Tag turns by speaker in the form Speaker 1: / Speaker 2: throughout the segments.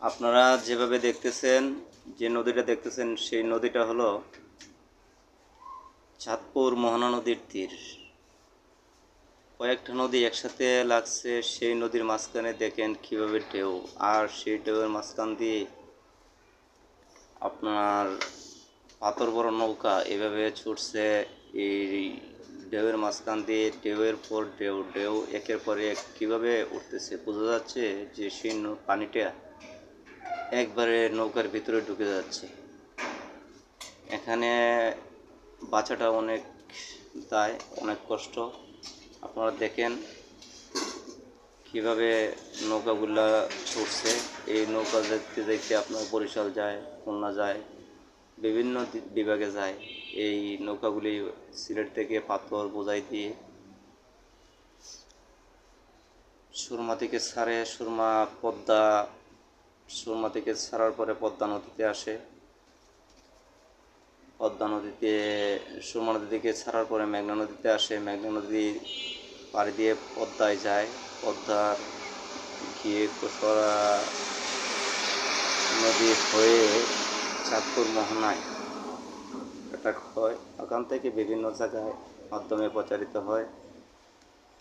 Speaker 1: আপনারা যেভাবে দেখতেছেন, যে নদীটা দেখতেছেন সেই নদীটা হলো চাঁদপুর মোহনা নদীর তীর। কয়েকটা নদী একসাথে লাগছে, সেই নদীর মাঝখানে দেখেন কিভাবে ঢেউ, আর সেই ঢেউয়ের মাঝখান দিয়ে আপনার পাথর বড় নৌকা এভাবে ছুটছে। এই ঢেউয়ের মাঝখান দিয়ে ঢেউয়ের পর ঢেউ, ঢেউ একের পর এক কীভাবে উঠতেছে, বোঝা যাচ্ছে যে সেই পানিটা একবারে নৌকার ভিতরে ঢুকে যাচ্ছে। এখানে বাঁচাটা অনেক দায়, অনেক কষ্ট। আপনারা দেখেন কিভাবে নৌকাগুলা ছুটছে। এই নৌকা দেখতে দেখতে আপনার বরিশাল যায়, খুলনা যায়, বিভিন্ন বিভাগে যায়। এই নৌকাগুলি সিলেট থেকে পাথর বোঝাই দিয়ে সুরমা থেকে ছাড়ে, সুরমা থেকে ছাড়ার পরে পদ্মা নদীতে আসে। পদ্মা নদীতে সুরমা নদী থেকে ছাড়ার পরে মেঘনা নদীতে আসে। মেঘনা নদী পাড়ি দিয়ে পদ্মায় যায়। পদ্মার গিয়ে কুশরা নদী হয়ে চাঁদপুর মোহনায় অ্যাটাক হয়। ওখান থেকে বিভিন্ন জায়গায় মাধ্যমে প্রচারিত হয়।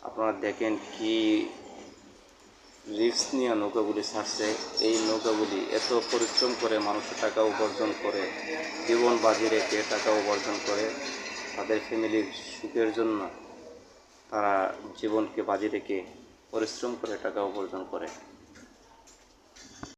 Speaker 1: আপনারা দেখেন কি রিস্ক নিয়ে নৌকাগুলি ছাড়ছে। এই নৌকাগুলি এত পরিশ্রম করে মানুষের টাকা উপার্জন করে, জীবন বাজি রেখে টাকা উপার্জন করে, তাদের ফ্যামিলির সুখের জন্য তারা জীবনকে বাজি রেখে পরিশ্রম করে টাকা উপার্জন করে।